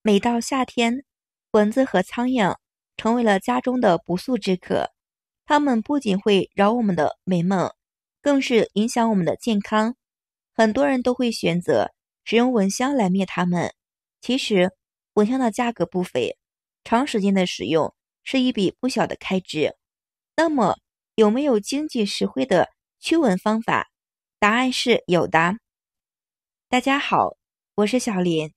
每到夏天，蚊子和苍蝇成为了家中的不速之客。它们不仅会扰我们的美梦，更是影响我们的健康。很多人都会选择使用蚊香来灭它们。其实，蚊香的价格不菲，长时间的使用是一笔不小的开支。那么，有没有经济实惠的驱蚊方法？答案是有的。大家好，我是小林，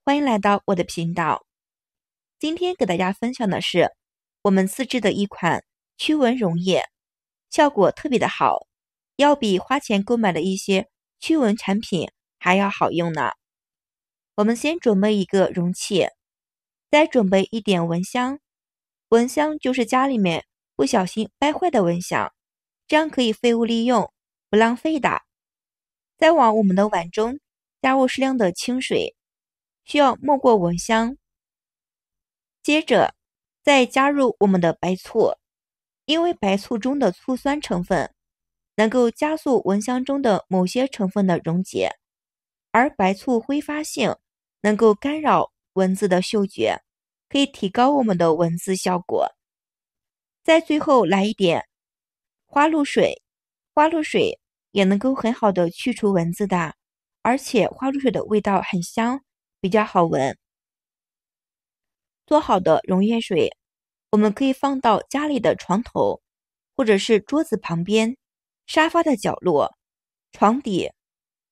欢迎来到我的频道。今天给大家分享的是我们自制的一款驱蚊溶液，效果特别的好，要比花钱购买的一些驱蚊产品还要好用呢。我们先准备一个容器，再准备一点蚊香。蚊香就是家里面不小心掰坏的蚊香，这样可以废物利用，不浪费的。再往我们的碗中加入适量的清水，需要没过蚊香。接着再加入我们的白醋，因为白醋中的醋酸成分能够加速蚊香中的某些成分的溶解，而白醋挥发性能够干扰蚊子的嗅觉，可以提高我们的蚊子效果。在最后来一点花露水，花露水也能够很好的去除蚊子的，而且花露水的味道很香，比较好闻。做好的溶液水，我们可以放到家里的床头，或者是桌子旁边、沙发的角落、床底，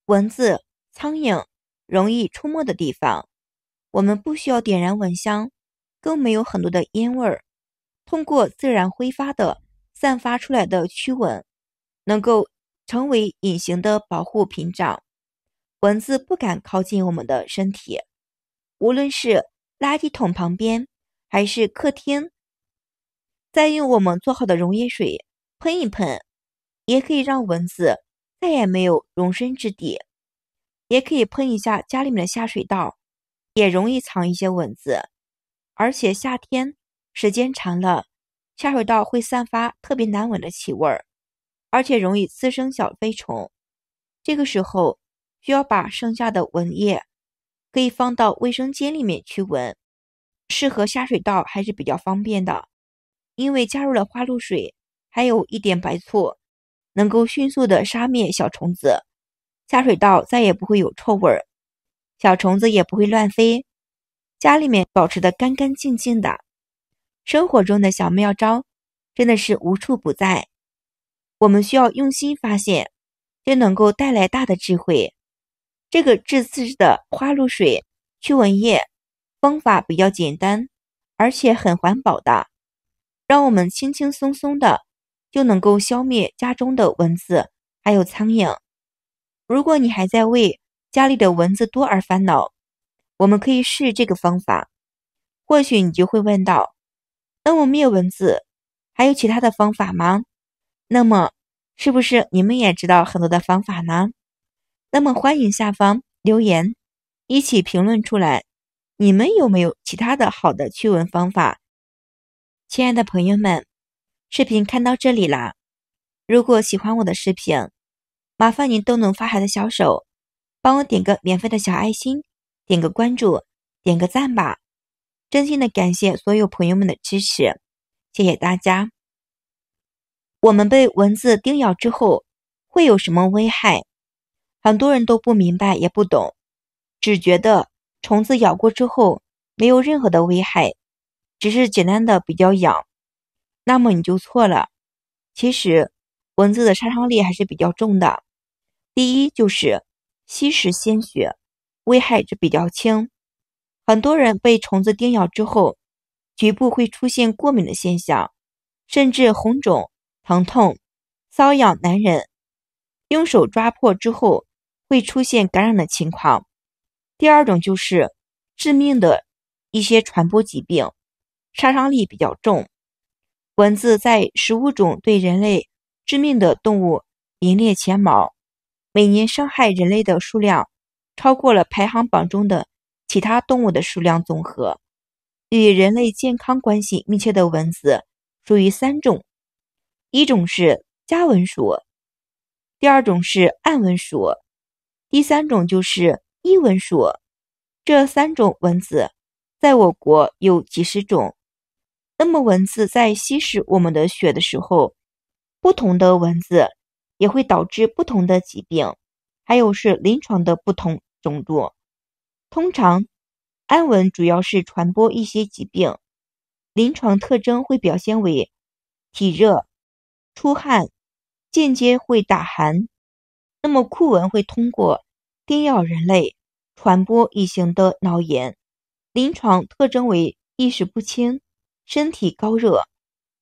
蚊子、苍蝇容易出没的地方。我们不需要点燃蚊香，更没有很多的烟味儿。通过自然挥发的散发出来的驱蚊，能够成为隐形的保护屏障，蚊子不敢靠近我们的身体。无论是垃圾桶旁边还是客厅，再用我们做好的溶液水喷一喷，也可以让蚊子再也没有容身之地。也可以喷一下家里面的下水道，也容易藏一些蚊子。而且夏天时间长了，下水道会散发特别难闻的气味，而且容易滋生小飞虫。这个时候需要把剩下的蚊液可以放到卫生间里面驱蚊，适合下水道还是比较方便的。因为加入了花露水，还有一点白醋，能够迅速的杀灭小虫子，下水道再也不会有臭味，小虫子也不会乱飞，家里面保持得干干净净的。生活中的小妙招真的是无处不在，我们需要用心发现，就能够带来大的智慧。这个自制的花露水驱蚊液方法比较简单，而且很环保的，让我们轻轻松松的就能够消灭家中的蚊子还有苍蝇。如果你还在为家里的蚊子多而烦恼，我们可以试这个方法。或许你就会问到，那么灭蚊子还有其他的方法吗？那么是不是你们也知道很多的方法呢？那么欢迎下方留言，一起评论出来，你们有没有其他的好的驱蚊方法？亲爱的朋友们，视频看到这里啦，如果喜欢我的视频，麻烦您动动发财的小手，帮我点个免费的小爱心，点个关注，点个赞吧。真心的感谢所有朋友们的支持，谢谢大家。我们被蚊子叮咬之后会有什么危害？很多人都不明白也不懂，只觉得虫子咬过之后没有任何的危害，只是简单的比较痒。那么你就错了，其实蚊子的杀伤力还是比较重的。第一就是吸食鲜血，危害是比较轻。很多人被虫子叮咬之后，局部会出现过敏的现象，甚至红肿、疼痛、瘙痒难忍，用手抓破之后会出现感染的情况。第二种就是致命的一些传播疾病，杀伤力比较重。蚊子在15种对人类致命的动物名列前茅，每年伤害人类的数量超过了排行榜中的其他动物的数量总和。与人类健康关系密切的蚊子属于3种，一种是家蚊属，第二种是暗蚊属，第三种就是异蚊属。这3种蚊子在我国有几十种。那么蚊子在吸食我们的血的时候，不同的蚊子也会导致不同的疾病，还有是临床的不同种族。通常，安蚊主要是传播一些疾病，临床特征会表现为体热、出汗，间接会打寒。那么酷蚊会通过叮咬人类传播乙型的脑炎，临床特征为意识不清、身体高热。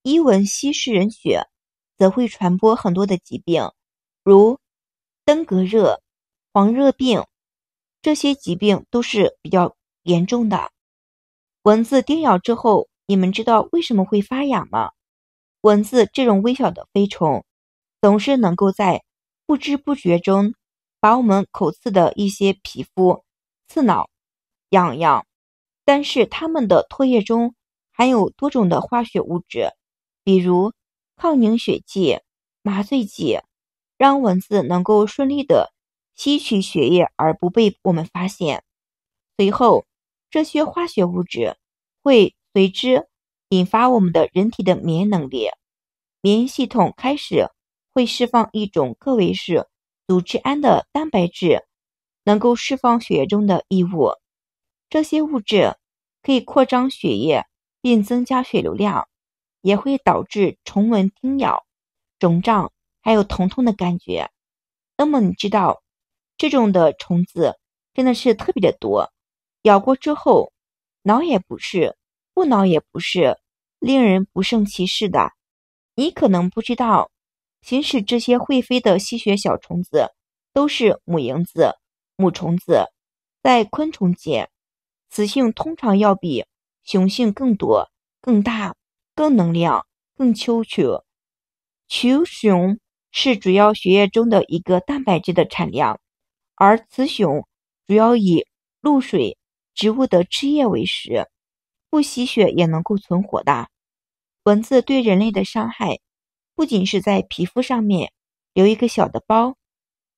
伊蚊吸食人血，则会传播很多的疾病，如登革热、黄热病，这些疾病都是比较严重的。蚊子叮咬之后，你们知道为什么会发痒吗？蚊子这种微小的飞虫，总是能够在不知不觉中把我们口刺的一些皮肤刺挠痒痒，但是它们的唾液中含有多种的化学物质，比如抗凝血剂、麻醉剂，让蚊子能够顺利的吸取血液而不被我们发现。随后，这些化学物质会随之引发我们的人体的免疫能力，免疫系统开始会释放一种个位式组织胺的蛋白质，能够释放血液中的异物。这些物质可以扩张血液并增加血流量，也会导致虫蚊叮咬、肿胀还有疼痛的感觉。那么你知道这种的虫子真的是特别的多，咬过之后挠也不是，不挠也不是，令人不胜其事的。你可能不知道，平时这些会飞的吸血小虫子都是母蝇子、母虫子。在昆虫界，雌性通常要比雄性更多、更大、更能量、更秋球。雌雄是主要血液中的一个蛋白质的产量，而雌雄主要以露水、植物的枝叶为食，不吸血也能够存活的。蚊子对人类的伤害不仅是在皮肤上面留一个小的包，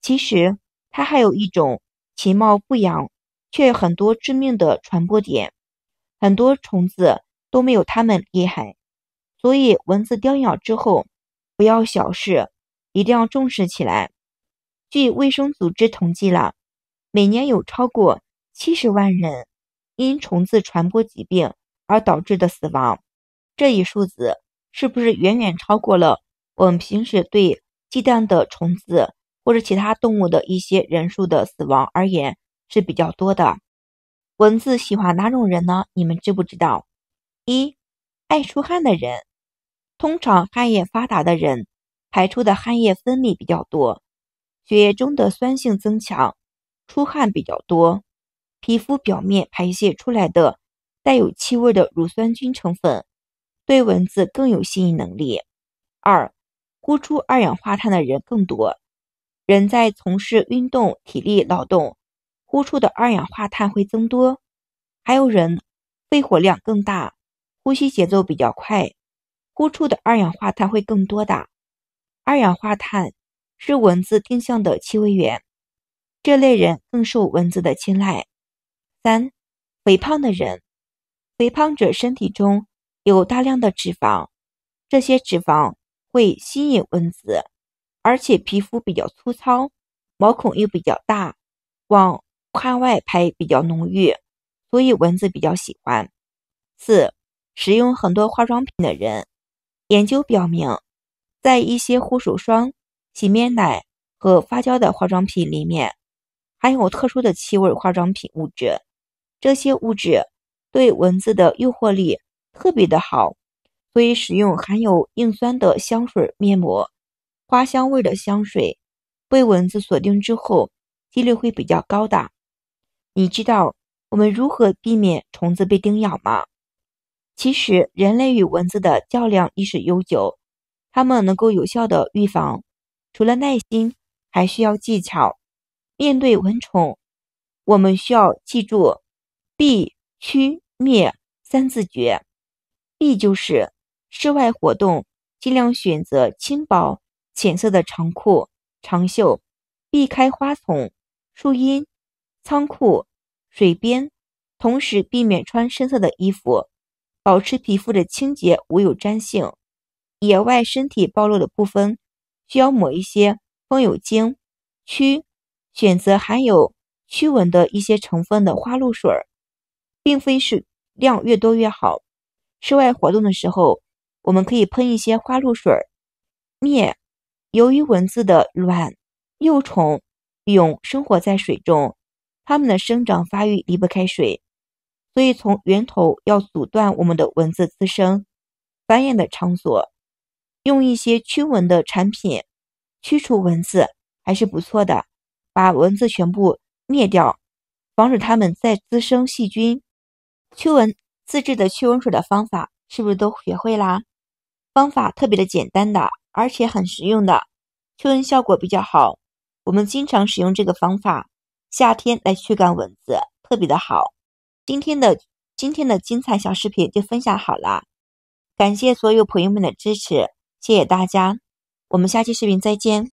其实它还有一种其貌不扬却很多致命的传播点，很多虫子都没有它们厉害。所以蚊子叮咬之后不要小视，一定要重视起来。据卫生组织统计了，每年有超过70万人因虫子传播疾病而导致的死亡。这一数字是不是远远超过了我们平时对鸡蛋的虫子或者其他动物的一些人数的死亡而言是比较多的？蚊子喜欢哪种人呢？你们知不知道？一、爱出汗的人。通常汗液发达的人排出的汗液分泌比较多，血液中的酸性增强，出汗比较多，皮肤表面排泄出来的带有气味的乳酸菌成分对蚊子更有吸引能力。二、呼出二氧化碳的人更多，人在从事运动、体力劳动，呼出的二氧化碳会增多。还有人肺活量更大，呼吸节奏比较快，呼出的二氧化碳会更多的。二氧化碳是蚊子定向的气味源，这类人更受蚊子的青睐。三、肥胖的人。肥胖者身体中有大量的脂肪，这些脂肪会吸引蚊子，而且皮肤比较粗糙，毛孔又比较大，往汗外排比较浓郁，所以蚊子比较喜欢。四、使用很多化妆品的人。研究表明，在一些护手霜、洗面奶和发酵的化妆品里面，含有特殊的气味化妆品物质，这些物质对蚊子的诱惑力特别的好，所以使用含有硬酸的香水、面膜、花香味的香水，被蚊子锁定之后，几率会比较高的。你知道我们如何避免虫子被叮咬吗？其实人类与蚊子的较量历史悠久，它们能够有效的预防，除了耐心，还需要技巧。面对蚊虫，我们需要记住避、驱、灭三字诀。避就是室外活动尽量选择轻薄浅色的长裤、长袖，避开花丛、树荫、仓库、水边，同时避免穿深色的衣服，保持皮肤的清洁无有粘性。野外身体暴露的部分需要抹一些风油精、驱，选择含有驱蚊的一些成分的花露水，并非是量越多越好。室外活动的时候，我们可以喷一些花露水灭。由于蚊子的卵、幼虫、蛹生活在水中，它们的生长发育离不开水，所以从源头要阻断我们的蚊子滋生繁衍的场所。用一些驱蚊的产品驱除蚊子还是不错的，把蚊子全部灭掉，防止它们再滋生细菌。驱蚊自制的驱蚊水的方法是不是都学会啦？方法特别的简单的，而且很实用的，驱蚊效果比较好。我们经常使用这个方法，夏天来驱赶蚊子，特别的好。今天的精彩小视频就分享好了，感谢所有朋友们的支持，谢谢大家，我们下期视频再见。